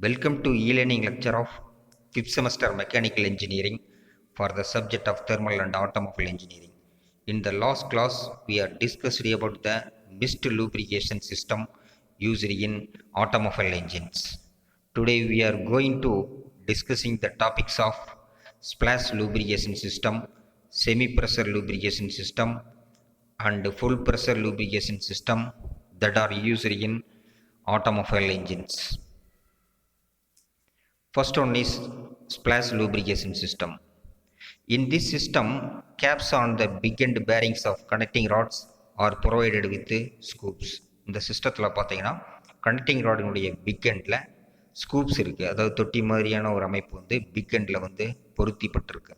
Welcome to e-learning lecture of 5th semester Mechanical Engineering for the subject of Thermal and Automobile Engineering. In the last class, we are discussed about the mist lubrication system used in automobile engines. Today we are going to discussing the topics of splash lubrication system, semi-pressure lubrication system, and full pressure lubrication system that are used in automobile engines. First one is splash lubrication system. In this system, caps on the big end bearings of connecting rods are provided with scoops. இந்த சிஸ்டத்தில் பார்த்தீங்கன்னா connecting ராடினுடைய big எண்டில் scoops இருக்குது. அதாவது தொட்டி மாதிரியான ஒரு அமைப்பு வந்து பிக் எண்டில் வந்து பொருத்திப்பட்டிருக்கு.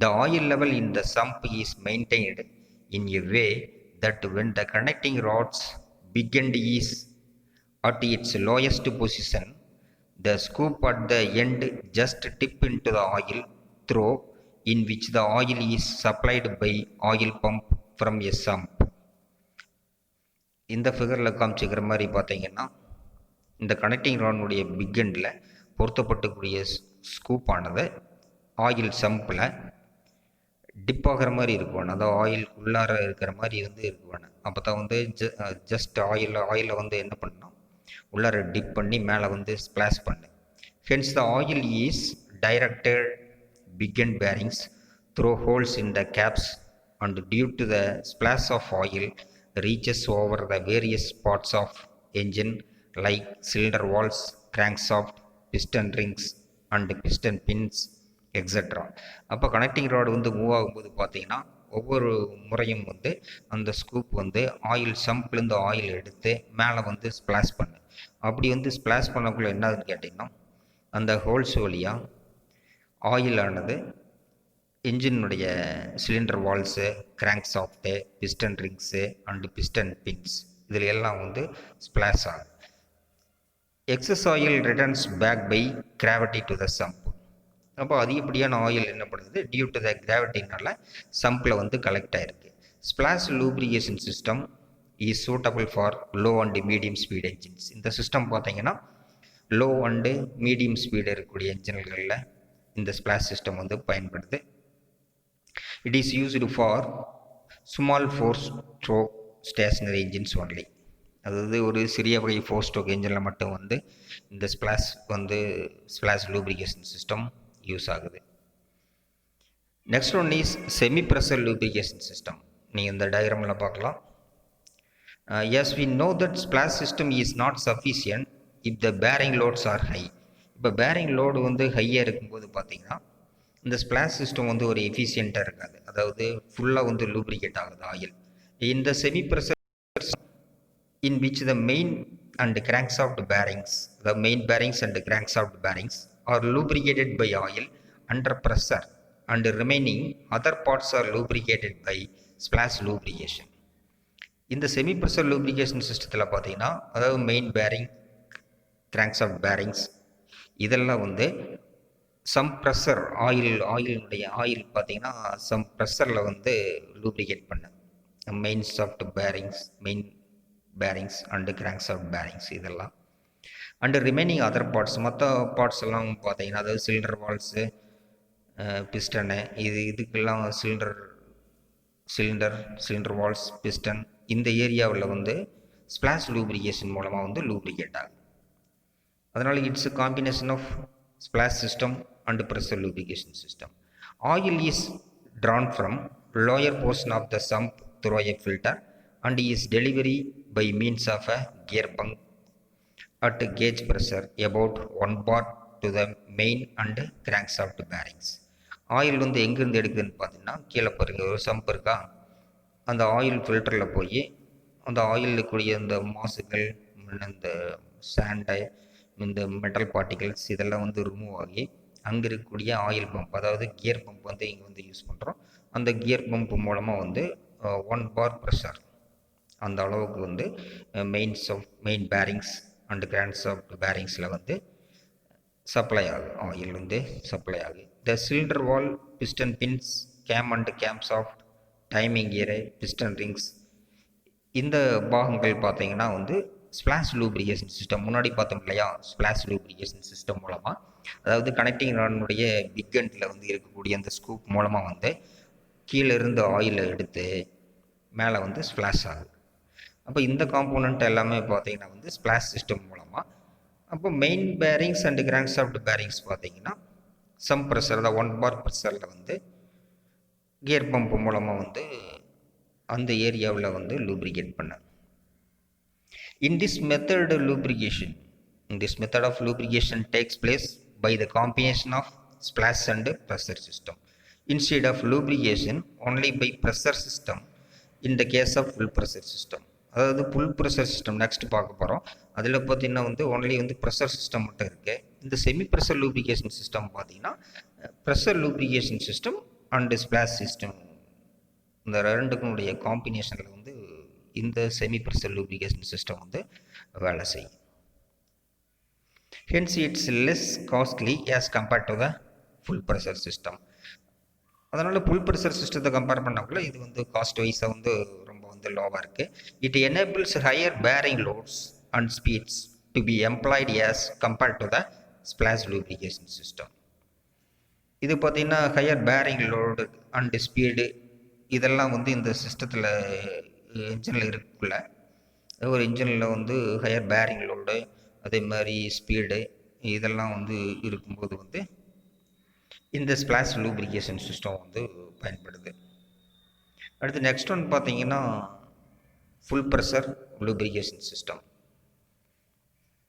The oil level in the sump is maintained in a way that when the connecting rod's big end is at its lowest position, the scoop at the end just tip into the oil through in which the oil is supplied by oil pump from a sump. இந்த ஃபிகரில் காமிச்சிக்கிற மாதிரி பார்த்தீங்கன்னா இந்த connecting ரானுடைய big எண்டில் பொருத்தப்பட்டக்கூடிய scoop ஆனது oil சம்பில் tip ஆகிற மாதிரி இருக்குவானு, அதாவது oil உள்ளார இருக்கிற மாதிரி வந்து இருக்குவானு. அப்போ தான் வந்து ஜஸ்ட் ஆயிலை வந்து என்ன பண்ணணும், உள்ளார டிப் பண்ணி மேலே வந்து ஸ்ப்ளாஷ் பண்ணு. Hence the oil is directed big end bearings through holes in the caps, and due to the splash of oil reaches over the various parts of engine like cylinder walls, crankshaft, piston rings and piston pins extra. அப்போ connecting rod வந்து move ஆகும்போது பார்த்தீங்கன்னா ஒவ்வொரு முறையும் வந்து அந்த scoop வந்து oil சம்ப்லேருந்து oil எடுத்து மேலே வந்து ஸ்ப்ளாஷ் பண்ணு. அப்படி வந்து ஸ்ப்ளாஷ் பண்ணக்குள்ளே என்னதுன்னு கேட்டிங்கன்னா அந்த ஹோல்ஸ் வழியாக ஆயிலானது இன்ஜினுடைய cylinder walls, crankshaft, piston rings and piston pins இதில் எல்லாம் வந்து ஸ்ப்ளாஷ் ஆகும். Excess oil returns back by gravity to the sump. அப்போ அதிகப்படியான ஆயில் என்ன பண்ணுது, டியூ டு த கிராவிட்டினால சம்பில் வந்து கலெக்ட் ஆகிருக்கு. Splash lubrication system is suitable for low and medium speed engines. இந்த சிஸ்டம் பார்த்தீங்கன்னா லோ அண்டு மீடியம் ஸ்பீடு இருக்கக்கூடிய என்ஜின்களில் இந்த ஸ்ப்ளாஷ் சிஸ்டம் வந்து பயன்படுது. It is used for small 4 stroke stationary engines only. அதாவது ஒரு சிறிய வகை 4 ஸ்ட்ரோக் என்ஜினில் மட்டும் வந்து இந்த ஸ்ப்ளாஷ் லூப்ரிகேஷன் சிஸ்டம் யூஸ் ஆகுது. Next one is semi pressure lubrication system. நீங்கள் இந்த டயக்ராமில் பார்க்கலாம். Yes we know that splash system is not sufficient if the bearing loads are high. இப்போ பேரிங் லோடு வந்து ஹையாக இருக்கும்போது பார்த்தீங்கன்னா இந்த ஸ்ப்ளாஷ் சிஸ்டம் வந்து ஒரு எஃபிஷியண்ட்டாக இருக்காது. அதாவது ஃபுல்லாக வந்து லூப்ரிகேட் ஆகுது ஆயில். இந்த semi pressure in which the main and crankshaft bearings, the main bearings and crankshaft bearings are lubricated by oil under pressure and remaining other parts are lubricated by splash lubrication. இந்த semi pressure lubrication சிஸ்டத்தில் பார்த்தீங்கன்னா அதாவது main bearing, crankshaft bearings இதெல்லாம் வந்து some pressure ஆயிலுடைய oil பார்த்தீங்கன்னா some ப்ரெஷரில் வந்து lubricate பண்ண main soft bearings, main bearings and crankshaft bearings இதெல்லாம் அண்டு ரிமைனிங் அதர் பார்ட்ஸ் மற்ற பார்ட்ஸ் எல்லாம் பார்த்தீங்கன்னா அதாவது சிலிண்டர் வால்ஸு, பிஸ்டனு இதுக்கெல்லாம் சிலிண்டர் வால்ஸ், பிஸ்டன் இந்த ஏரியாவில் வந்து ஸ்ப்ளாஷ் லூப்ரிகேஷன் மூலமாக வந்து லூப்ரிகேட் ஆகும். அதனால் it's a combination of splash system and pressure lubrication system. Oil is drawn from lower portion of the sump through a filter and is delivered by means of a gear pump at gauge pressure about 1 bar to the main and crankshaft bearings. Oil வந்து எங்கேருந்து எடுக்குதுன்னு பார்த்தீங்கன்னா கீழே பாருங்க ஒரு sump இருக்கா, அந்த oil ஃபில்டரில் போய் அந்த ஆயிலில் கூடிய இந்த மாசுகள், இந்த சாண்டை, இந்த மெட்டல் பார்ட்டிகல்ஸ் இதெல்லாம் வந்து ரிமூவ் ஆகி அங்கே இருக்கக்கூடிய ஆயில் பம்ப், அதாவது கியர் பம்ப் வந்து இங்கே வந்து யூஸ் பண்ணுறோம். அந்த கியர் பம்ப் மூலமாக வந்து 1 bar ப்ரெஷர் அந்த அளவுக்கு வந்து மெயின் பேரிங்ஸ் அண்ட் கிராங்க்ஷாஃப்ட் பேரிங்ஸில் வந்து சப்ளை ஆகும், ஆயில் வந்து சப்ளை ஆகுது. The cylinder wall, piston pins, game and game soft, timing gear, piston rings இந்த பாகங்கள் பார்த்தீங்கன்னா வந்து ஸ்பிளாஷ் லூப்ரிகேஷன் சிஸ்டம் முன்னாடி பார்த்தோம் இல்லையா, ஸ்பிளாஷ் லூப்ரிகேஷன் சிஸ்டம் மூலமாக, அதாவது கனெக்டிங் ரானுடைய பிக் எண்டில் வந்து இருக்கக்கூடிய அந்த ஸ்கூப் மூலமாக வந்து கீழே இருந்து ஆயிலை எடுத்து மேலே வந்து ஸ்பிளாஷ் ஆகுது. அப்போ இந்த காம்போனண்ட் எல்லாமே பார்த்தீங்கன்னா வந்து ஸ்பிளாஷ் சிஸ்டம் மூலமாக. அப்போ main bearings and crank shaft bearings பார்த்தீங்கன்னா சம் ப்ரெஷர், அதாவது 1 bar ப்ரெஷரில் வந்து கியர் பம்ப் மூலமாக வந்து அந்த ஏரியாவில் வந்து லூப்ரிகேட் பண்ண. In this method of lubrication takes place by the combination of splash and pressure system instead of lubrication only by pressure system in the case of full pressure system. அதாவது full pressure system next பார்க்க போகிறோம். அதில் பார்த்தீங்கன்னா வந்து only வந்து pressure system மட்டும் இருக்குது. இந்த செமி ப்ரெஷர் லூப்ரிகேஷன் சிஸ்டம் பார்த்தீங்கன்னா pressure lubrication system and splash system இந்த ரெண்டுக்குடைய காம்பினேஷனில் வந்து இந்த செமி ப்ரெஷர் லூப்ரிகேஷன் சிஸ்டம் வந்து வேலை செய்யும். Hence its less costly as compared to the full pressure system. அதனால் ஃபுல் ப்ரெஷர் சிஸ்டத்தை கம்பேர் பண்ணக்குள்ள இது வந்து காஸ்ட் வைஸாக வந்து ரொம்ப வந்து லோவாக இருக்குது. It enables higher bearing loads and speeds to be employed as compared to the splash lubrication system. இது பார்த்திங்கன்னா higher bearing load and speed இதெல்லாம் வந்து இந்த சிஸ்டத்தில் இன்ஜினில் இருக்குள்ள ஒரு இன்ஜினில் வந்து ஹையர் பேரிங் லோடு அதே மாதிரி ஸ்பீடு இதெல்லாம் வந்து இருக்கும்போது வந்து இந்த ஸ்பிளாஷ் லூப்ரிகேஷன் சிஸ்டம் வந்து பயன்படுது. அடுத்து நெக்ஸ்ட் ஒன் பார்த்தீங்கன்னா full pressure lubrication system.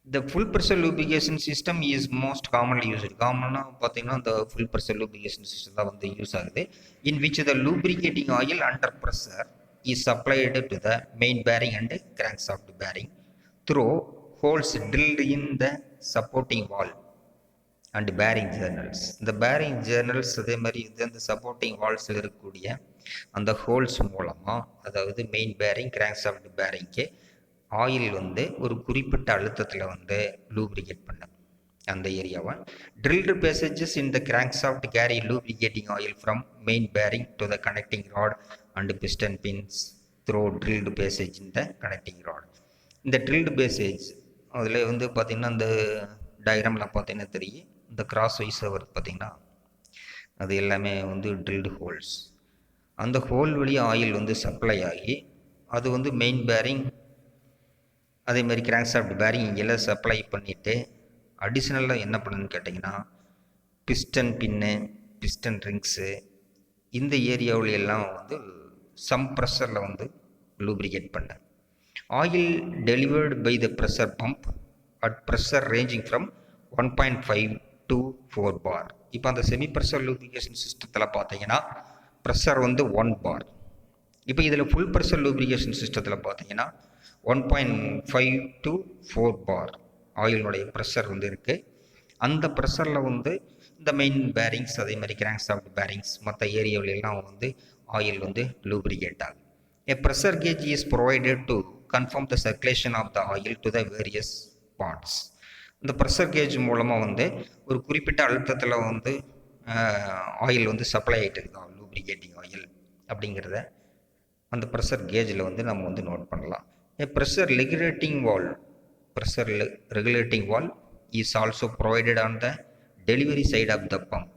The full pressure lubrication system is most commonly used. காமனாக பார்த்தீங்கன்னா இந்த full pressure lubrication system தான் வந்து யூஸ் ஆகுது. In which the lubricating oil under pressure is supplied to the main bearing and crankshaft bearing through holes drilled in the supporting wall and bearing journals. இந்த bearing journals அதே மாதிரி இந்த supporting walls இருக்கக்கூடிய அந்த holes மூலமாக, அதாவது main bearing crankshaft bearingக்கு oil வந்து ஒரு குறிப்பிட்ட அழுத்தத்தில் வந்து லூப்ரிகேட் பண்ண அந்த ஏரியாவை. Drilled passages in the crankshaft carry lubricating oil from main bearing to the connecting rod and piston pins through drilled passage in the connecting rod. இந்த ட்ரில்டு பேசேஜ் அதில் வந்து பார்த்திங்கன்னா அந்த டயக்ராமில் பார்த்தீங்கன்னா தெரியும், இந்த கிராஸ் வைஸ் வருது பார்த்திங்கன்னா அது எல்லாமே வந்து ட்ரில்டு ஹோல்ஸ். அந்த ஹோல் வழியாக ஆயில் வந்து சப்ளை ஆகி அது வந்து மெயின் பேரிங் அதே மாதிரி கிராங்க்ஷாஃப்ட் பேரிங் இங்கெல்லாம் சப்ளை பண்ணிவிட்டு அடிஷ்னலாக என்ன பண்ணுன்னு கேட்டிங்கன்னா பிஸ்டன் பின்னு, பிஸ்டன் ரிங்ஸு இந்த ஏரியாவில் எல்லாம் வந்து சம் ப்ரெஷரில் வந்து லூப்ரிகேட் பண்ண. Oil delivered by the pressure pump at pressure ranging from 1.5 to 4 bar. இப்போ அந்த செமி ப்ரெஷர் லூப்ரிகேஷன் சிஸ்டத்தில் பார்த்தீங்கன்னா ப்ரெஷர் வந்து 1 bar. இப்போ இதில் ஃபுல் ப்ரெஷர் லூப்ரிகேஷன் சிஸ்டத்தில் பார்த்தீங்கன்னா 1.5 to 4 bar ஆயிலுடைய ப்ரெஷர் வந்து இருக்குது. அந்த ப்ரெஷரில் வந்து இந்த மெயின் பேரிங்ஸ் அதே மாதிரி கிராங்க்ஷாஃப்ட் பேரிங்ஸ் மற்ற ஏரியாவிலெல்லாம் வந்து ஆயில் வந்து லூப்ரிகேட் ஆகும். A pressure gauge is provided to confirm the circulation of the oil to the various parts. இந்த ப்ரெஷர் கேஜ் மூலமாக வந்து ஒரு குறிப்பிட்ட அழுத்தத்தில் வந்து ஆயில் வந்து சப்ளை ஆகிட்டு இருக்கோம், லூப்ரிகேட்டிங் ஆயில் அப்படிங்கிறத அந்த ப்ரெஷர் கேஜில் வந்து நம்ம வந்து நோட் பண்ணலாம். A pressure regulating valve is also provided on the delivery side of the pump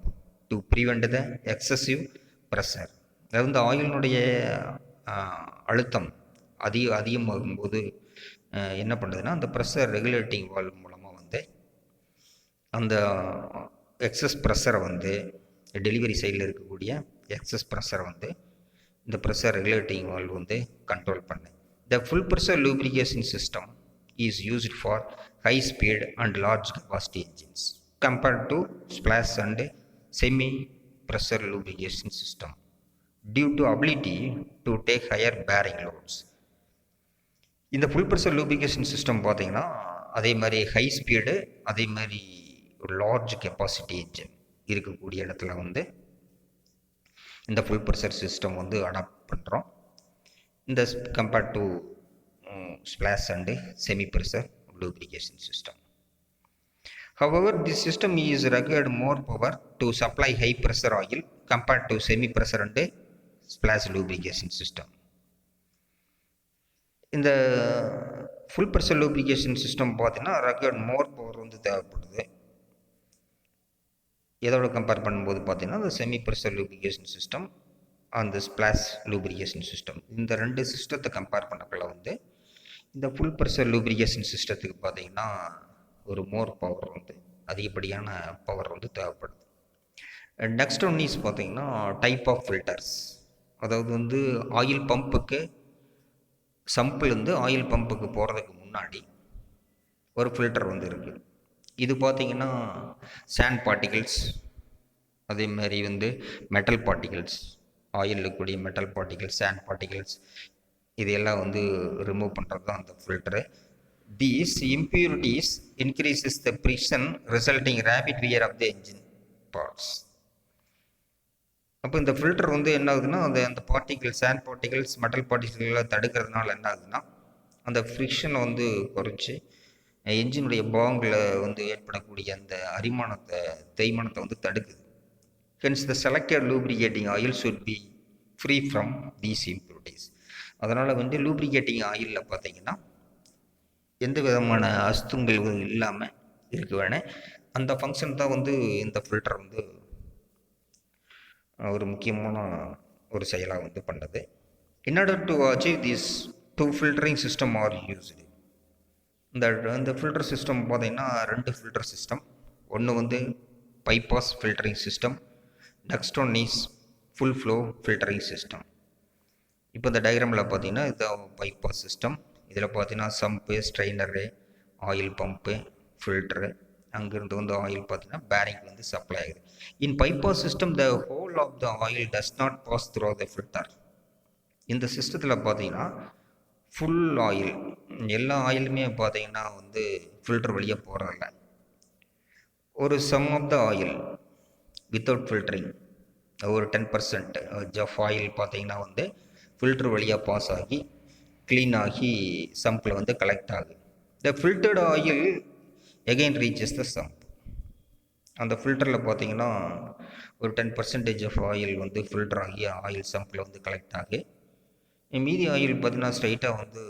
to prevent the excessive pressure. அதாவது இந்த ஆயிலினுடைய அழுத்தம் அதிகமாகும்போது என்ன பண்ணுறதுன்னா அந்த ப்ரெஷர் ரெகுலேட்டிங் வால்வ் மூலமாக வந்து அந்த எக்ஸஸ் ப்ரெஷரை வந்து டெலிவரி சைடில் இருக்கக்கூடிய எக்ஸஸ் ப்ரெஷரை வந்து இந்த ப்ரெஷர் ரெகுலேட்டிங் வால்வ் வந்து கண்ட்ரோல் பண்ணு. The full pressure lubrication system is used for high speed and large capacity engines compared to splash and semi pressure lubrication system due to ability to take higher bearing loads. இந்த full pressure lubrication system பார்த்தீங்கன்னா அதே மாதிரி high speed அதே மாதிரி ஒரு large capacity engine இருக்கக்கூடிய இடத்துல வந்து இந்த ஃபுல் ப்ரெஷர் சிஸ்டம் வந்து அடாப்ட் பண்ணுறோம். இந்த compared to splash and semi pressure lubrication system. However, this system is required more power to supply high pressure oil compared to semi pressure and splash lubrication system. இந்த full pressure lubrication system பார்த்தீங்கன்னா required மோர் power வந்து தேவைப்படுது. எதோட compare பண்ணும்போது பார்த்தீங்கன்னா அந்த semi pressure lubrication system அந்த splash lubrication system, இந்த 2 சிஸ்டத்தை கம்பேர் பண்ணக்குள்ள வந்து இந்த ஃபுல் ப்ரெஷர் லூப்ரிகேஷன் சிஸ்டத்துக்கு பார்த்தீங்கன்னா ஒரு மோர் பவர் வந்து அதிகப்படியான பவர் வந்து தேவைப்படுது. நெக்ஸ்ட் ஒன் இஸ் பார்த்தீங்கன்னா டைப் ஆஃப் ஃபில்டர்ஸ். அதாவது வந்து ஆயில் பம்புக்கு சம்பிலேருந்து ஆயில் பம்புக்கு போகிறதுக்கு முன்னாடி ஒரு ஃபில்டர் வந்து இருக்குது. இது பார்த்தீங்கன்னா சாண்ட் பார்ட்டிகிள்ஸ், அதே மாதிரி வந்து மெட்டல் பார்ட்டிகிள்ஸ், ஆயிலில் கூடிய மெட்டல் பார்ட்டிகிள்ஸ், சாண்ட் பார்ட்டிகிள்ஸ், இது எல்லாம் வந்து ரிமூவ் பண்ணுறது தான் அந்த filter. These impurities increases the friction resulting rapid wear of the engine parts. அப்போ இந்த ஃபில்டர் வந்து என்ன ஆகுதுன்னா அந்த பார்ட்டிகிள்ஸ், சாண்ட் பார்ட்டிகிள்ஸ், மெட்டல் பார்ட்டிகிள்லாம் தடுக்கிறதுனால என்ன ஆகுதுன்னா அந்த ஃப்ரிக்ஷனை வந்து குறைச்சி என்ஜினுடைய பாங்கில் வந்து ஏற்படக்கூடிய அந்த தேய்மானத்தை வந்து தடுக்குது. Hence the selected lubricating oil should be free from these impurities. அதனால் வந்து லூப்ரிகேட்டிங் ஆயிலில் பார்த்தீங்கன்னா எந்த விதமான அசுத்தங்கள் இல்லாமல் இருக்க வேணும். அந்த ஃபங்க்ஷன் தான் வந்து இந்த ஃபில்டர் வந்து ஒரு முக்கியமான ஒரு செயலாக வந்து பண்ணது. In order to achieve this 2 filtering system are used. இந்த ஃபில்டர் சிஸ்டம் பார்த்தீங்கன்னா 2 ஃபில்டர் சிஸ்டம். ஒன்று வந்து bypass filtering system, next one is full flow filtering system. இப்போ இந்த டயக்ராமில் பார்த்தீங்கன்னா இதுதான் பைபாஸ் சிஸ்டம். இதில் பார்த்தீங்கன்னா sump, strainer, oil pump, filter, அங்கேருந்து வந்து ஆயில் பார்த்தீங்கன்னா பேரிங் வந்து சப்ளை ஆகுது. In bypass system the whole of the oil does not pass through the filter. இந்த சிஸ்டத்தில் பார்த்தீங்கன்னா ஃபுல் ஆயில், எல்லா ஆயிலுமே பார்த்தீங்கன்னா வந்து ஃபில்டர் வழியாக போகிறதில்ல. ஒரு some of the oil without filtering ஒரு 10% ஆஃப் ஆயில் பார்த்தீங்கன்னா வந்து ஃபில்டர் வழியாக பாஸ் ஆகி க்ளீன் ஆகி சம்பில் வந்து கலெக்ட் ஆகுது. The filtered oil again reaches the sump. அந்த ஃபில்டரில் பார்த்தீங்கன்னா ஒரு 10% ஆஃப் ஆயில் வந்து ஃபில்டர் ஆகி ஆயில் சம்பில் வந்து கலெக்ட் ஆகி மீதி ஆயில் பார்த்தீங்கன்னா ஸ்ட்ரைட்டாக வந்து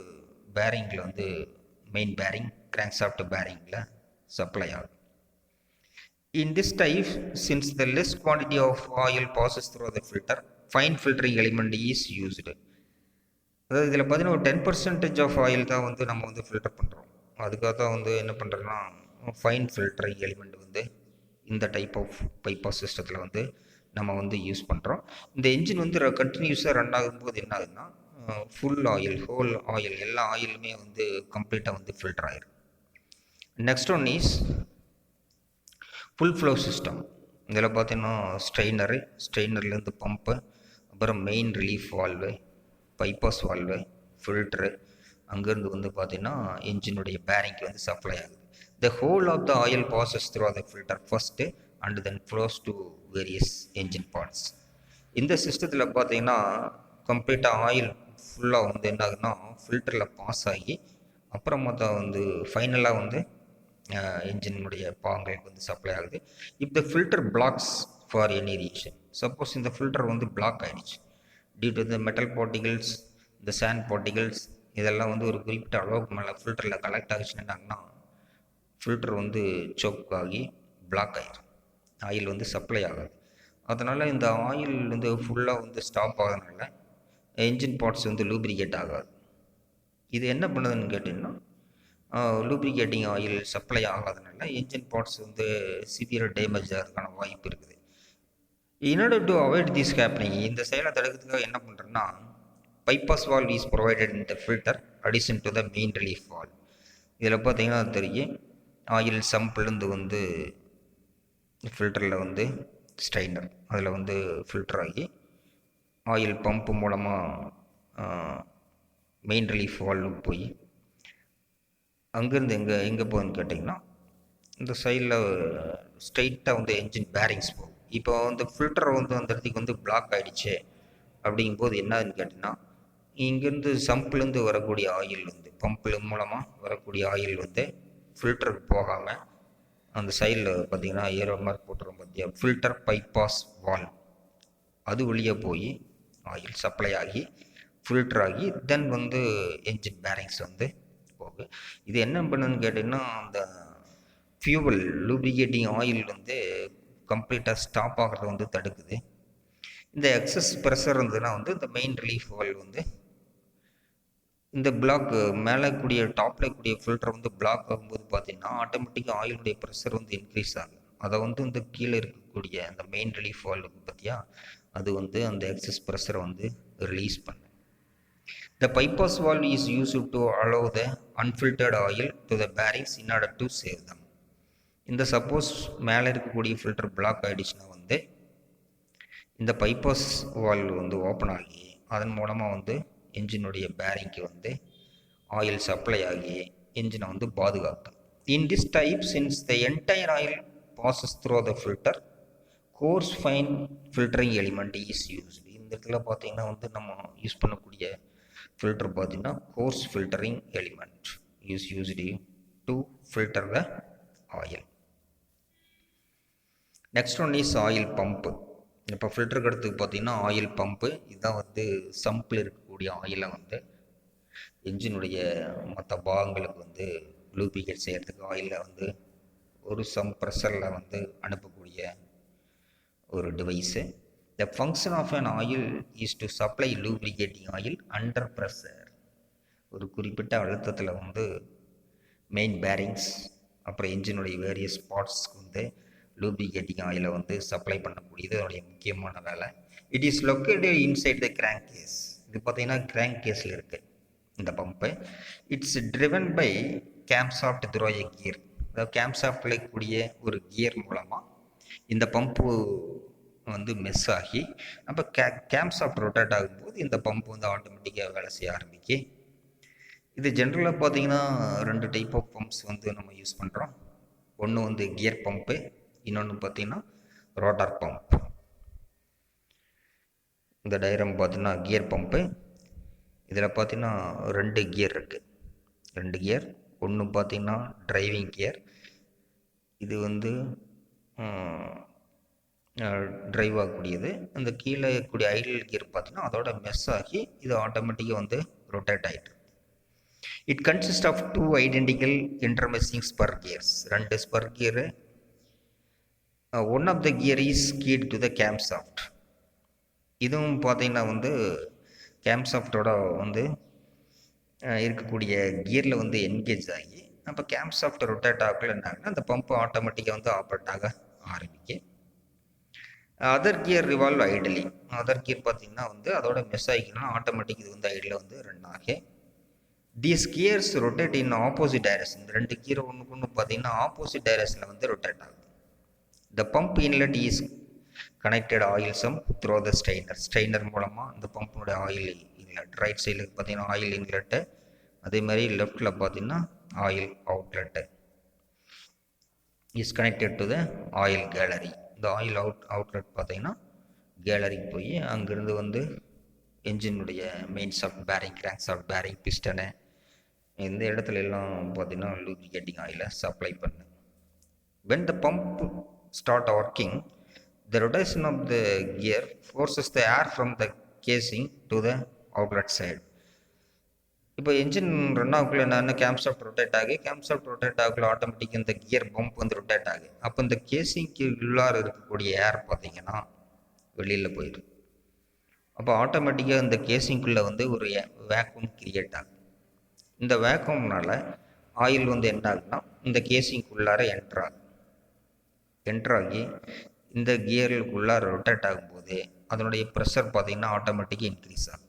பேரிங்கில் வந்து மெயின் பேரிங், கிராங்க்ஷாஃப்ட் பேரிங்கில் சப்ளை ஆகும். In this type, since the less quantity of oil passes through the filter, fine filtering element is used. அதாவது இதில் பார்த்தீங்கன்னா ஒரு 10% ஆஃப் ஆயில் தான் வந்து நம்ம வந்து ஃபில்டர் பண்ணுறோம். அதுக்காக தான் வந்து என்ன பண்ணுறோன்னா ஃபைன் ஃபில்டரிங் எலிமெண்ட் வந்து இந்த டைப் ஆஃப் பைபாஸ் சிஸ்டத்தில் வந்து நம்ம வந்து யூஸ் பண்ணுறோம். இந்த என்ஜின் வந்து கண்டினியூஸாக ரன் ஆகும்போது என்ன ஆகுதுன்னா ஃபுல் ஆயில், ஹோல் ஆயில், எல்லா ஆயிலுமே வந்து கம்ப்ளீட்டாக வந்து ஃபில்டர் ஆயிரும். Next one is full flow system. இதில் பார்த்தீங்கன்னா ஸ்ட்ரெயினர்லேருந்து பம்பு, அப்புறம் main relief valve, bypass valve, filter, அங்கேருந்து வந்து பார்த்தீங்கன்னா என்ஜினுடைய பேரிங்க்கு வந்து சப்ளை ஆகுது. The whole of the oil passes through the filter first and then flows to various engine parts. இந்த சிஸ்டத்தில் பார்த்தீங்கன்னா கம்ப்ளீட்டாக ஆயில் ஃபுல்லாக வந்து என்ன ஆகுதுன்னா ஃபில்டரில் பாஸ் ஆகி அப்புறமா தான் வந்து ஃபைனலாக வந்து என்ஜினுடைய பாங்களுக்கு வந்து சப்ளை ஆகுது. If the filter blocks for any reason, suppose இந்த ஃபில்டர் வந்து பிளாக் ஆகிடுச்சு due to the metal particles, இந்த சாண்ட் பார்ட்டிகிள்ஸ், இதெல்லாம் வந்து ஒரு குறிப்பிட்ட அளவுக்கு மேலே ஃபில்டரில் கலெக்ட் ஆகிடுச்சுன்னாங்கன்னா ஃபில்டர் வந்து சோக் ஆகி பிளாக் ஆகிடும், ஆயில் வந்து சப்ளை ஆகாது. அதனால் இந்த ஆயில் வந்து ஃபுல்லாக வந்து ஸ்டாப் ஆகிறதுனால என்ஜின் பார்ட்ஸ் வந்து லூப்ரிகேட் ஆகாது. இது என்ன பண்ணுதுன்னு கேட்டிங்கன்னா லூப்ரிகேட்டிங் ஆயில் சப்ளை ஆகாதனால என்ஜின் பார்ட்ஸ் வந்து சிவியர் டேமேஜ் ஆகிறதுக்கான வாய்ப்பு இருக்குது. In order to avoid this happening, இந்த செயலை தடுக்கிறதுக்காக என்ன பண்ணுறோன்னா bypass valve is provided in the filter addition to the main relief valve. இதில் பார்த்தீங்கன்னா தெரியும் ஆயில் சம்பிலேருந்து வந்து ஃபில்டரில் வந்து ஸ்ட்ரைனர், அதில் வந்து ஃபில்டர் ஆகி ஆயில் பம்பு மூலமாக மெயின் ரிலீஃப் வால்வுக்கு போய் அங்கேருந்து எங்கே போகுதுன்னு கேட்டிங்கன்னா இந்த சைடில் ஸ்ட்ரைட்டாக வந்து என்ஜின் பேரிங்ஸ் போகும். இப்போ வந்து ஃபில்டர் வந்து அந்த இடத்துக்கு வந்து பிளாக் ஆகிடுச்சு அப்படிங்கும்போது என்னதுன்னு கேட்டிங்கன்னா இங்கேருந்து சம்பிலேருந்து வரக்கூடிய ஆயில் வந்து பம்பில் மூலமாக வரக்கூடிய ஆயில் வந்து ஃபில்டருக்கு போகாமல் அந்த சைடில் பார்த்திங்கன்னா ஏரோ மார்க் போட்டுரும் பார்த்தியா, ஃபில்டர் பைபாஸ் வால்வ், அது வழியாக போய் ஆயில் சப்ளை ஆகி ஃபில்டர் ஆகி தென் வந்து என்ஜின் பேரிங்ஸ் வந்து போகும். போகும். இது என்ன பண்ணுன்னு கேட்டிங்கன்னா, அந்த ஃபியூவல் லூப்ரிகேட்டிங் ஆயில் வந்து கம்ப்ளீட்டாக ஸ்டாப் ஆகிறத வந்து தடுக்குது. இந்த எக்ஸஸ் ப்ரெஷர் இருந்ததுன்னா வந்து இந்த மெயின் ரிலீஃப் வால்வ் வந்து இந்த பிளாக் மேலே கூடிய டாப்பில் கூடிய ஃபில்டர் வந்து பிளாக் ஆகும்போது பார்த்தீங்கன்னா ஆட்டோமேட்டிக்காக ஆயிலுடைய ப்ரெஷர் வந்து இன்க்ரீஸ் ஆகும். அதை வந்து இந்த கீழே இருக்கக்கூடிய அந்த மெயின் ரிலீஃப் வால்வுக்கு பார்த்தியா அது வந்து அந்த எக்ஸஸ் ப்ரெஷரை வந்து ரிலீஸ் பண்ணும். The bypass valve is used to allow the unfiltered oil to the bearings in order to save them. இந்த சப்போஸ் மேலே இருக்கக்கூடிய ஃபில்டர் பிளாக் ஆகிடுச்சுன்னா வந்து இந்த பைபாஸ் வால்வ் வந்து ஓப்பன் ஆகி அதன் மூலமாக வந்து என்ஜினுடைய பேரிங்க்கு வந்து ஆயில் சப்ளை ஆகி என்ஜினை வந்து பாதுகாக்கும். In this type since the entire oil passes through the filter course fine filtering element is used. இந்த இடத்துல பார்த்தீங்கன்னா வந்து நம்ம யூஸ் பண்ணக்கூடிய ஃபில்டர் பார்த்தீங்கன்னா course filtering element is used to filter the oil. Next one is oil pump. இப்போ ஃபில்டருக்கு அடுத்துக்கு பார்த்தீங்கன்னா oil pump. இதுதான் வந்து சம்பில் இருக்கக்கூடிய ஆயிலை வந்து என்ஜினுடைய மற்ற பாகங்களுக்கு வந்து லூப்ரிகேட் செய்கிறதுக்கு ஆயிலில் வந்து ஒரு ப்ரெஷரில் வந்து அனுப்பக்கூடிய ஒரு device. The function of an oil is to supply lubricating oil under pressure. ஒரு குறிப்பிட்ட அழுத்தத்தில் வந்து மெயின் பேரிங்ஸ் அப்புறம் என்ஜினுடைய வேரியஸ் பார்ட்ஸ்க்கு வந்து லூப்ரிகேட்டிங் ஆயிலை வந்து சப்ளை பண்ணக்கூடியது அதனுடைய முக்கியமான வேலை. It is located inside the crankcase. இது பார்த்தீங்கன்னா கிராங்க் கேஸில் இருக்குது இந்த pump. It's driven by camshaft through a gear. அதாவது கேம்சாஃப்டில் கூடிய ஒரு கியர் மூலமாக இந்த பம்பு வந்து மிஸ் ஆகி அப்போ கேம்சாஃப்ட் ரொட்டேட் ஆகும்போது இந்த பம்பு வந்து ஆட்டோமேட்டிக்காக வேலை செய்ய ஆரம்பிக்கு. இது ஜென்ரலாக பார்த்தீங்கன்னா 2 டைப் ஆஃப் பம்ப்ஸ் வந்து நம்ம யூஸ் பண்ணுறோம். ஒன்று வந்து கியர் பம்பு, இன்னொன்று பார்த்தீங்கன்னா ரோட்டார் பம்ப். இந்த டயக்ராம் பார்த்தீங்கன்னா கியர் பம்பு. இதில் பார்த்தீங்கன்னா 2 கியர் இருக்குது. 2 கியர். ஒன்று பார்த்தீங்கன்னா டிரைவிங் கியர். இது வந்து டிரைவ் ஆகக்கூடியது. அந்த கீழே கூடிய ஐடியல் கியர் பார்த்தீங்கன்னா அதோட மெஸ் ஆகி இது ஆட்டோமேட்டிக்காக வந்து ரொட்டேட் ஆகிட்டு. It consists of 2 identical intermeshing spur gears. 2 spur gear. One of the gear is keyed to the camshaft. இதுவும் பார்த்தீங்கன்னா வந்து கேம்சாஃப்டோட வந்து இருக்கக்கூடிய கியரில் வந்து என்கேஜ் ஆகி அப்போ கேம்சாஃப்ட் ரொட்டேட் ஆகல என்ன ஆகுனா அந்த பம்பு ஆட்டோமேட்டிக்காக வந்து ஆப்ரேட் ஆக ஆரம்பிக்கும். Other gear revolve idly. Other gear பார்த்தீங்கன்னா வந்து அதோட மெஸ் ஆகிக்கணும்னா ஆட்டோமேட்டிக் இது வந்து ஐடியில் வந்து ரன் ஆகி these gears rotate in opposite direction. இந்த 2 கியர் ஒன்றுக்கு ஒன்று பார்த்தீங்கன்னா ஆப்போசிட் டைரக்ஷனில் வந்து ரொட்டேட் ஆகுது. The pump inlet is connected oil sump through the strainer. Strainer மூலமாக இந்த பம்பினுடைய ஆயில் இன்லெட். ரைட் சைடில் பார்த்தீங்கன்னா ஆயில் இன்லெட்டு, அதே மாதிரி லெஃப்டில் பார்த்தீங்கன்னா oil outlet is connected to the oil gallery. இந்த ஆயில் அவுட்லெட் பார்த்தீங்கன்னா கேலரிக்கு போய் அங்கேருந்து வந்து என்ஜினுடைய main shaft bearing, crankshaft bearing, piston இந்த இடத்துல எல்லாம் பார்த்தீங்கன்னா லூப்ரிகேட்டிங் ஆயிலை சப்ளை பண்ணு. when the pump start working, the rotation of the gear forces the air from the casing to the outlet side. இப்போ என்ஜின் ரன் ஆகுள்ள என்னென்ன கேம்சாஃப்ட் rotate ஆகி ஆகுள்ள automatic இந்த கியர் பம்ப் வந்து ரொட்டேட் ஆகி அப்போ இந்த கேசிங்க்கு உள்ளார இருக்கக்கூடிய ஏர் பார்த்தீங்கன்னா வெளியில் போயிடும். அப்போ ஆட்டோமேட்டிக்காக இந்த கேசிங்குள்ளே வந்து ஒரு வேக்யூம் கிரியேட் ஆகும். இந்த வேக்யூம்னால ஆயில் வந்து என்ன ஆகுதுன்னா இந்த கேசிங்குள்ளார என்ட்ராகி இந்த கியருக்குள்ளார ரொட்டேட் ஆகும்போது அதனுடைய ப்ரெஷர் பார்த்தீங்கன்னா ஆட்டோமேட்டிக்காக இன்க்ரீஸ் ஆகும்.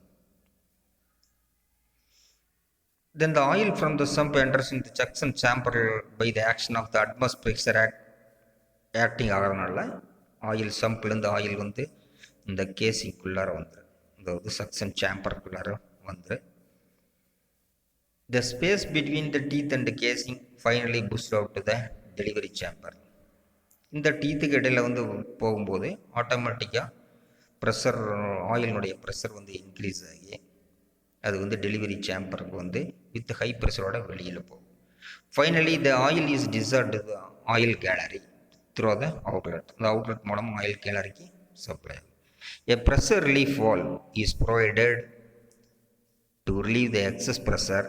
Then the oil from the sump enters into the suction chamber by the action of the utmost pressure acting ஆகிறதுனால ஆயில் சம்ப்லேருந்து ஆயில் வந்து இந்த கேசிங்குள்ளார வந்துடும். அதாவது சக்ஷன் சேம்பருக்குள்ளார வந்துடும். The space between the teeth and the casing finally pushed out to the delivery chamber. இந்த டீத்துக்கு இடையில் வந்து போகும்போது ஆட்டோமேட்டிக்காக ப்ரெஷர் ஆயிலினுடைய ப்ரெஷர் வந்து இன்க்ரீஸ் ஆகி அது வந்து டெலிவரி சேம்பருக்கு வந்து வித் ஹை ப்ரெஷரோட வெளியில் போகும். Finally the oil is discharged the oil gallery through the outlet. அந்த அவுட்லெட் மூலம் ஆயில் கேலரிக்கு சப்ளை ஆகும். A pressure relief valve is provided to relieve the excess pressure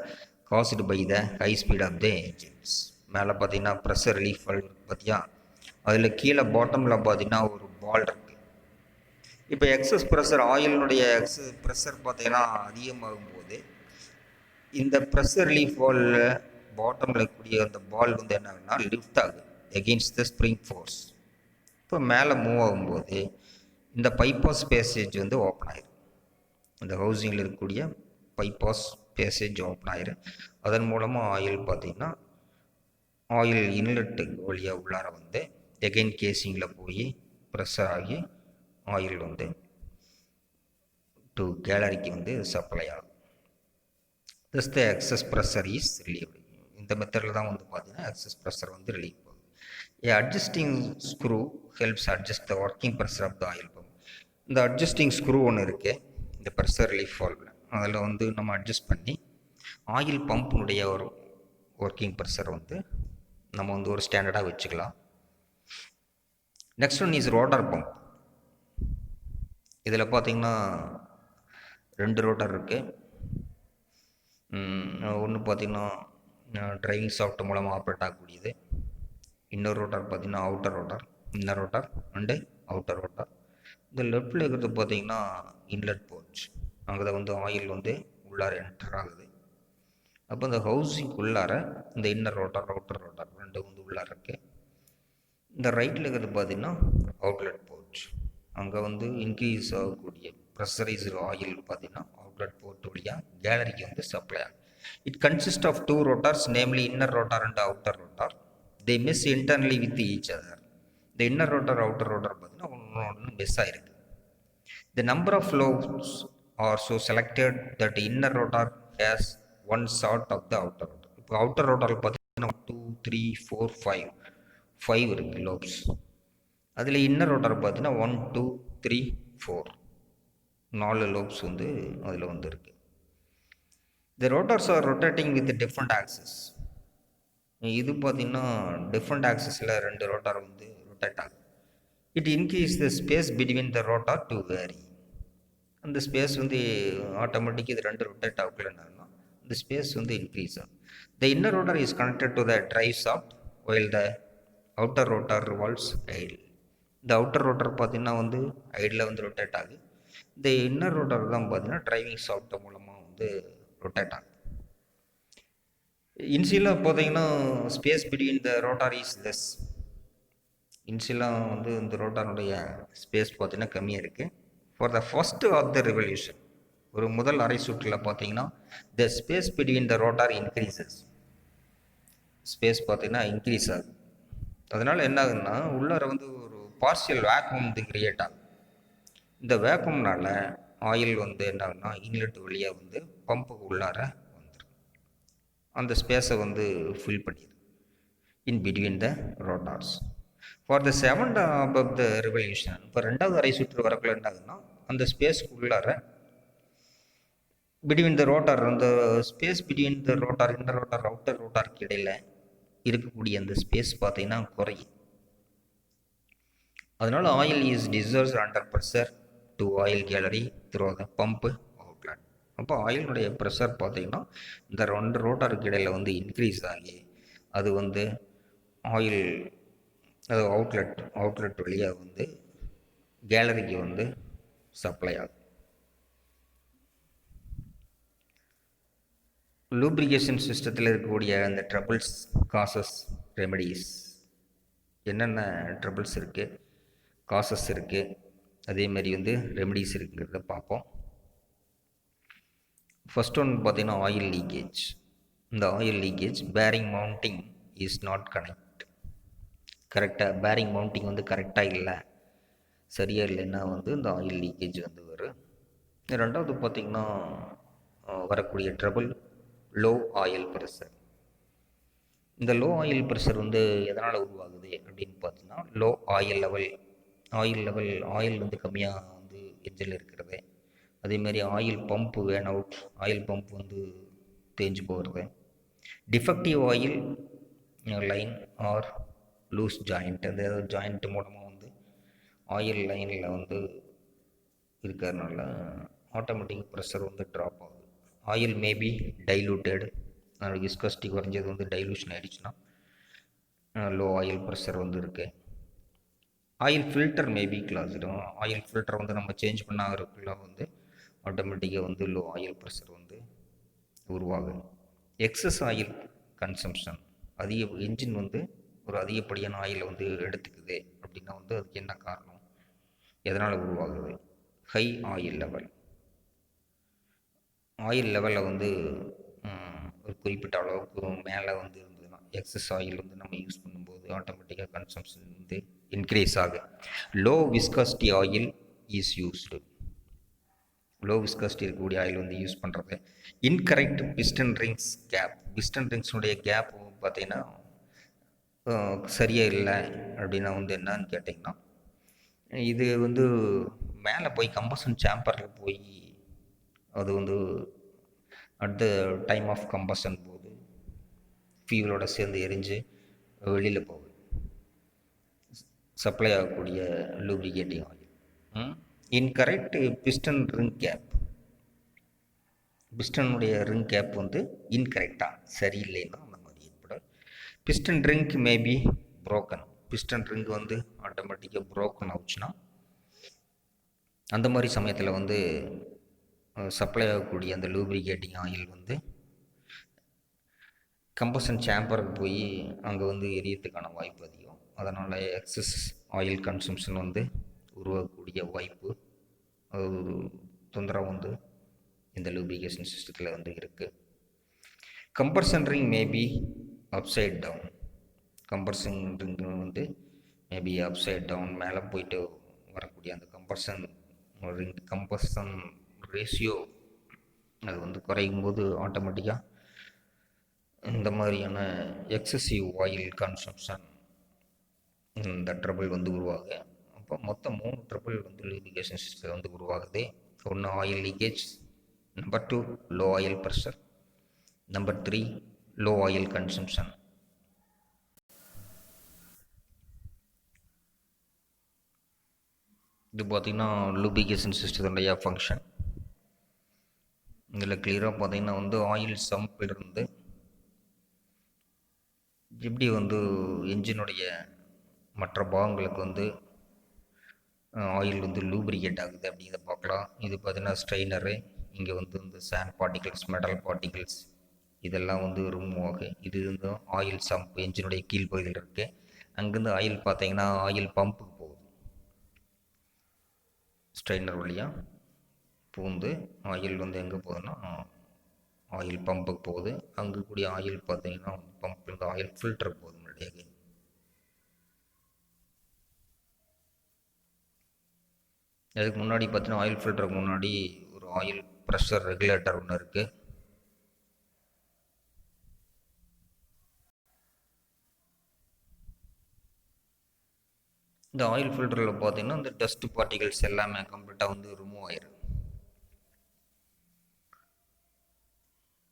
caused by the high speed of the engines. மேலே பார்த்தீங்கன்னா pressure relief valve பார்த்தியா, அதில் கீழே பாட்டமில் பார்த்தீங்கன்னா ஒரு பால் இருக்குது. இப்போ எக்ஸஸ் ப்ரெஷர், ஆயிலினுடைய எக்ஸஸ் ப்ரெஷர் பார்த்தீங்கன்னா அதிகமாகும் போது இந்த ப்ரெஷர் ரிலீஃப் வால்வில் பாட்டமில் இருக்கக்கூடிய அந்த பால் வந்து என்ன ஆகுதுன்னா லிஃப்ட் ஆகுது எகெயின்ஸ்ட் த ஸ்ப்ரிங் ஃபோர்ஸ். இப்போ மேலே மூவ் ஆகும்போது இந்த பைபாஸ் பேசேஜ் வந்து ஓப்பன் ஆயிடும். இந்த ஹவுசிங்கில் இருக்கக்கூடிய பைபாஸ் பேசேஜ் ஓப்பன் ஆயிரும். அதன் மூலமாக ஆயில் பார்த்திங்கன்னா ஆயில் இன்லெட்டு வழியாக உள்ளார வந்து எகெயின் கேசிங்கில் போய் ப்ரெஷர் ஆகி ஆயில் வந்து டு கேலரிக்கு வந்து சப்ளை ஆகும். This the excess pressure is relieve. இந்த மெத்தடில் தான் வந்து பார்த்திங்கன்னா எக்ஸஸ் ப்ரெஷர் வந்து ரிலீவ் ஆகும். A adjusting screw helps adjust the working pressure of the oil pump. இந்த அட்ஜஸ்டிங் ஸ்க்ரூ ஒன்று இருக்குது இந்த ப்ரெஷர் ரிலீஃப் வால்வில், அதில் வந்து நம்ம அட்ஜஸ்ட் பண்ணி ஆயில் பம்பினுடைய ஒரு ஒர்க்கிங் ப்ரெஷர் வந்து நம்ம வந்து ஒரு ஸ்டாண்டர்டாக வச்சுக்கலாம். Next one is rotor pump. இதில் பார்த்திங்கன்னா 2 ரோட்டார் இருக்குது. ஒன்று பார்த்திங்கன்னா டிரைவிங் சாஃப்ட் மூலமாக ஆப்ரேட் ஆகக்கூடியது. இன்னொரு ரோட்டார் பார்த்திங்கன்னா outer rotor, inner rotor and outer rotor. இந்த லெஃப்டில் இருக்கிறது பார்த்திங்கன்னா இன்லெட் போர்ச், அங்கே வந்து ஆயில் வந்து உள்ளார என்டர் ஆகுது. அப்போ இந்த ஹவுசிங் உள்ளார இந்த இன்னர் ரோட்டார் அவுட்டர் ரோட்டார் 2 வந்து உள்ளார இருக்குது. இந்த ரைட்டில் இருக்கிறது பார்த்திங்கன்னா அவுட்லெட் போர்ச், அங்கே வந்து இன்க்ரீஸ் ஆகக்கூடிய ப்ரெஷரைஸ்டு ஆயில் பார்த்திங்கன்னா அவுட்லெட் போர்ட் வழியாக கேலரிக்கு வந்து சப்ளை ஆகும். It consist of 2 rotors, namely inner rotor and outer rotor. They miss internally with each other. The inner rotor outer rotor பார்த்தீங்கன்னா ஒன்று மிஸ் ஆகிருக்கு. The number of lobes are so selected that the inner rotor has one sort of the outer rotor. இப்போ outer ரோட்டரில் பார்த்தீங்கன்னா 2, 3, 4, 5 இருக்குது லோப்ஸ். அதில் inner rotor பார்த்தீங்கன்னா 1, 2, 3, 4 லோப்ஸ் வந்து அதில் வந்து இருக்குது. The rotors are rotating with different axes. இது பார்த்திங்கன்னா டிஃப்ரெண்ட் ஆக்சிஸில் 2 ரோட்டார் வந்து ரொட்டேட் ஆகும். It increase the space between the rotor to vary. அந்த ஸ்பேஸ் வந்து ஆட்டோமேட்டிக் இது 2 ரொட்டேட் ஆகக்குள்ள என்னன்னா இந்த ஸ்பேஸ் வந்து இன்க்ரீஸ் ஆகும். The inner rotor is connected to the drive shaft while the outer rotor revolves idle. இந்த அவுட்டர் ரோட்டார் பார்த்திங்கன்னா வந்து ஐடில் வந்து ரொட்டேட் ஆகுது. இந்த இன்னர் ரோட்டார் தான் பார்த்திங்கன்னா டிரைவிங் ஷாஃப்ட் மூலமாக வந்து ரொட்டேட் ஆகும். இன்சியலாக பார்த்தீங்கன்னா space between the rotor is less. இன்சியலாக வந்து இந்த ரோட்டாருடைய ஸ்பேஸ் பார்த்தீங்கன்னா கம்மியாக இருக்குது. For the first half the revolution, ஒரு முதல் அரை சுற்றில் பார்த்தீங்கன்னா the space between the rotor increases. Space பார்த்தீங்கன்னா இன்க்ரீஸ் ஆகுது. அதனால் என்ன ஆகுதுன்னா உள்ளார வந்து ஒரு பார்ஷியல் வேக்யூம் வந்து கிரியேட் ஆகும். இந்த வேக்யூம்னால ஆயில் வந்து என்ன ஆகுதுன்னா இன்லெட் வழியாக வந்து பம்புக்கு உள்ளார அந்த ஸ்பேஸை வந்து ஃபில் பண்ணிடுது in between the rotors. For the second half the revolution, இப்போ 2வது அரை சுற்று வரக்குள்ள என்ன ஆகுதுன்னா அந்த ஸ்பேஸ்க்குள்ளார பிட்வீன் த ரோட்டார், அந்த space between the rotor inner rotor outer ரோட்டாருக்கு இடையில் இருக்கக்கூடிய அந்த ஸ்பேஸ் பார்த்தீங்கன்னா குறையும். அதனால் oil is discharges under pressure to oil gallery through the pump outlet. அப்போ ஆயிலுடைய ப்ரெஷர் பார்த்திங்கன்னா இந்த 2 ரோட்டாருக்கு இடையில் வந்து இன்க்ரீஸ் ஆகி அது வந்து ஆயில் அது அவுட்லெட் வழியாக வந்து கேலரிக்கு வந்து சப்ளை ஆகும். லூப்ரிகேஷன் சிஸ்டத்தில் இருக்கக்கூடிய அந்த ட்ரபிள்ஸ், காசஸ், ரெமெடிஸ், என்னென்ன ட்ரபிள்ஸ் இருக்குது, காசஸ் இருக்குது, அதேமாதிரி வந்து ரெமெடிஸ் இருக்குங்கிறத பார்ப்போம். ஃபர்ஸ்ட் ஒன் பார்த்தீங்கன்னா ஆயில் லீக்கேஜ். இந்த oil leakage bearing mounting is not connect. கரெக்டாக பேரிங் மவுண்டிங் வந்து கரெக்டாக இல்லை, சரியாக இல்லைன்னா வந்து இந்த ஆயில் லீக்கேஜ் வந்து வரும். 2வது பார்த்திங்கன்னா வரக்கூடிய ட்ரபிள் லோ ஆயில் ப்ரெஷர். இந்த லோ ஆயில் ப்ரெஷர் வந்து எதனால் உருவாகுது அப்படின்னு பார்த்தீங்கன்னா லோ ஆயில் லெவல் ஆயில் வந்து கம்மியாக வந்து என்ஜினில் இருக்கிறது. அதேமாதிரி oil pump worn out, oil pump வந்து தேஞ்சு போகிறது, defective oil line or loose joint, அந்த ஜாயிண்ட் மூலமாக வந்து ஆயில் லைனில் வந்து இருக்கிறதுனால ஆட்டோமேட்டிக் ப்ரெஷர் வந்து ட்ராப் ஆகுது. ஆயில் மேபி டைலூட்டட் அதோட விஸ்காசிட்டி குறைஞ்சது வந்து டைலூஷன் ஆகிடுச்சுன்னா லோ ஆயில் ப்ரெஷர் வந்து இருக்குது. ஆயில் ஃபில்டர் மேபி கிளாஸிடும். ஆயில் ஃபில்டர் வந்து நம்ம சேஞ்ச் பண்ண ஆகிறதுக்குள்ள வந்து ஆட்டோமேட்டிக்காக வந்து லோ ஆயில் ப்ரெஷர் வந்து உருவாகும். எக்ஸஸ் ஆயில் கன்சம்ஷன், அதிக என்ஜின் வந்து ஒரு அதிகப்படியான ஆயிலை வந்து எடுத்துக்குது அப்படின்னா வந்து அதுக்கு என்ன காரணம், எதனால் உருவாகுது? High oil level. ஆயில் லெவலில் வந்து ஒரு குறிப்பிட்ட அளவுக்கு மேலே வந்து இருந்ததுன்னா, எக்ஸஸ் ஆயில் வந்து நம்ம யூஸ் பண்ணும்போது ஆட்டோமேட்டிக்காக கன்சம்ஷன் வந்து இன்க்ரீஸ் ஆகும். Low viscosity oil is used. Low viscosity இருக்கக்கூடிய ஆயில் வந்து யூஸ் பண்ணுறது. Incorrect piston rings gap. Piston ரிங்ஸுடைய கேப் பார்த்தீங்கன்னா சரியாக இல்லை அப்படின்னா வந்து என்னன்னு கேட்டிங்கன்னா, இது வந்து மேலே போய் கம்பஷன் சேம்பரில் போய் அது வந்து at the time of combustion போது ஃபியூலோட சேர்ந்து எரிஞ்சு வெளியில் போகுது சப்ளை ஆகக்கூடிய lubricating oil. Incorrect piston ring gap. பிஸ்டனுடைய ரிங் கேப் வந்து இன்கரெக்டாக சரியில்லைன்னா அந்த மாதிரி ஏற்படும். Piston ring maybe broken. Piston ring வந்து ஆட்டோமேட்டிக்காக புரோக்கன் ஆச்சுன்னா அந்த மாதிரி சமயத்தில் வந்து சப்ளை ஆகக்கூடிய அந்த லூப்ரிகேட்டிங் ஆயில் வந்து கம்பஷன் சேம்பருக்கு போய் அங்கே வந்து எரியறதுக்கான வாய்ப்பு அதிகம். அதனால் எக்ஸஸ் ஆயில் கன்சம்ஷன் வந்து உருவாகக்கூடிய வாய்ப்பு தொந்தரவு வந்து இந்த லூப்ரிகேஷன் சிஸ்டத்தில் வந்து இருக்குது. Compression ring maybe upside down. Compression ring வந்து மேபி அப்சைட் டவுன், மேலே போயிட்டு வரக்கூடிய அந்த கம்பர்ஷன் ரிங் கம்பர்ஷன் ரேஷியோ அது வந்து குறையும் போது ஆட்டோமேட்டிக்காக இந்த மாதிரியான எக்ஸசிவ் ஆயில் கன்சம்ஷன் இந்த ட்ரபிள் வந்து உருவாகுது. அப்போ மொத்தம் 3 ட்ரபிள் வந்து லூப்ரிகேஷன் சிஸ்டம் வந்து உருவாகுது. ஒன்று oil leakage, number 2 low oil pressure, number 3 low oil consumption. இது பார்த்திங்கன்னா லூப்ரிகேஷன் சிஸ்டத்துடைய ஃபங்க்ஷன். இதில் கிளியராக பார்த்திங்கன்னா வந்து ஆயில் சம்பிலிருந்து எப்படி வந்து என்ஜினுடைய மற்ற பாகங்களுக்கு வந்து ஆயில் வந்து லூப்ரிகேட் ஆகுது அப்படிங்கிறத பார்க்கலாம். இது பார்த்திங்கன்னா ஸ்ட்ரெயினரு, இங்கே வந்து இந்த சாண்ட் பார்ட்டிகிள்ஸ், மெட்டல் பார்ட்டிகிள்ஸ் இதெல்லாம் வந்து ரிமூவ் ஆகும். இது வந்து ஆயில் சம்ப் என்ஜினுடைய கீழ்ப்பகுதியில் இருக்குது. அங்கேருந்து ஆயில் பார்த்திங்கன்னா ஆயில் பம்புக்கு போகுது. ஸ்ட்ரெயினர் வழியாக பூந்து ஆயில் வந்து எங்கே போகுதுன்னா ஆயில் பம்புக்கு போகுது. அங்கே கூடிய ஆயில் பார்த்திங்கன்னா பம்ப்லேருந்து ஆயில் ஃபில்டர் போகுது முன்னாடியாக. அதுக்கு முன்னாடி பார்த்தீங்கன்னா ஆயில் ஃபில்டருக்கு முன்னாடி ஒரு ஆயில் ப்ரெஷர் ரெகுலேட்டர் ஒன்று இருக்குது. இந்த ஆயில் ஃபில்டரில் பார்த்தீங்கன்னா இந்த டஸ்ட் பார்ட்டிகல்ஸ் எல்லாமே கம்ப்ளீட்டாக வந்து ரிமூவ் ஆயிடும்.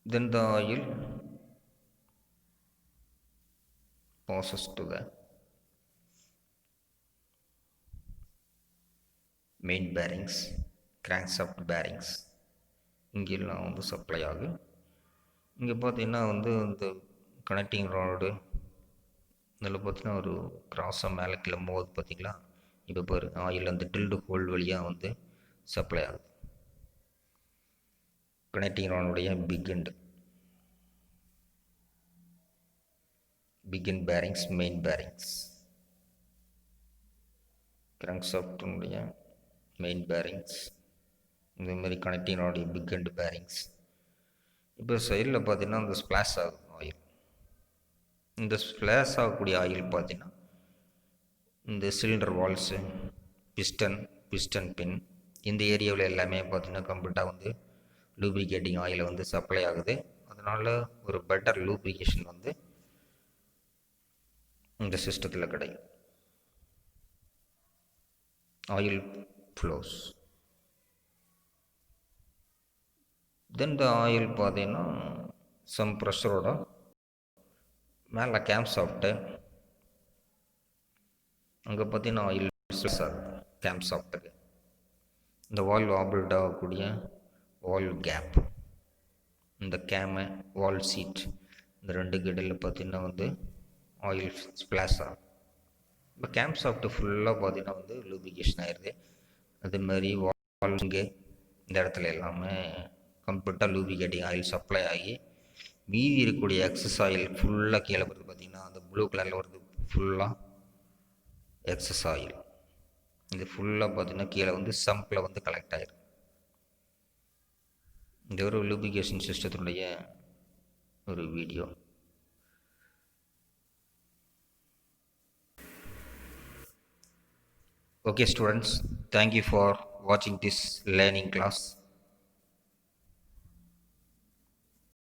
Then the oil passes to the main bearings, crankshaft bearings. இங்கெல்லாம் வந்து சப்ளை ஆகும். இங்கே பார்த்தீங்கன்னா வந்து இந்த கனெக்டிங் ராடு இதில் பார்த்தீங்கன்னா ஒரு கிராஸாக மேலே கிளம்பும்போது பார்த்திங்களா, இப்போ பாரு ஆயில் அந்த ட்ரில்டு ஹோல் வழியாக வந்து சப்ளை ஆகுது. கனெக்டிங் ராடுடைய big end bearings, main bearings, கிராங்க்ஷாஃப்டினுடைய மெயின் பேரிங்ஸ், இதேமாதிரி கனெக்டிங் ராடுடைய பிக் எண்ட் பேரிங்ஸ். இப்போ சைடில் பார்த்தீங்கன்னா இந்த ஸ்ப்ளாஷ் ஆகும் ஆயில். இந்த ஸ்ப்ளாஷ் ஆகக்கூடிய ஆயில் பார்த்தீங்கன்னா இந்த சிலிண்டர் வால்ஸு, பிஸ்டன் பின் இந்த ஏரியாவில் எல்லாமே பார்த்தீங்கன்னா கம்ப்ளீட்டாக வந்து லூப்ரிகேட்டிங் ஆயிலை வந்து சப்ளை ஆகுது. அதனால் ஒரு பெட்டர் லூப்ரிகேஷன் வந்து இந்த சிஸ்டத்தில் கிடைக்கும். Oil flows. தென் இந்த ஆயில் பார்த்தீங்கன்னா சம் ப்ரெஷரோட மேலே கேம்ப் சாஃப்ட்டு அங்கே பார்த்தீங்கன்னா ஆயில் கேம்ப் சாஃப்ட்டுக்கு இந்த வால்வ் ஆப்ரேட் ஆகக்கூடிய வால்வ் கேப், இந்த கேமு வால் சீட் இந்த ரெண்டுக்கு இடையில் பார்த்திங்கன்னா வந்து ஆயில் ஸ்ப்ளாஷ் ஆகும். இப்போ கேம்ப் சாஃப்ட்டு ஃபுல்லாக பார்த்திங்கன்னா வந்து லூப்ரிகேஷன் ஆயிடுது. அதே மாதிரி வால்ஸுங்க இந்த இடத்துல எல்லாமே கம்ப்ளீட்டாக லூப்ரிகேட்டிங் ஆயில் சப்ளை ஆகி மீதி இருக்கக்கூடிய எக்ஸஸ் ஆயில் ஃபுல்லாக கீழே வருது. பார்த்திங்கன்னா அந்த ப்ளூ கலரில் வருது ஃபுல்லாக எக்ஸஸ் ஆயில். இது ஃபுல்லாக பார்த்திங்கன்னா கீழே வந்து சம்பில் வந்து கலெக்ட் ஆகிடும். இந்த ஒரு லூப்ரிகேஷன் சிஸ்டத்தினுடைய ஒரு video. Okay students, thank you for watching this learning class.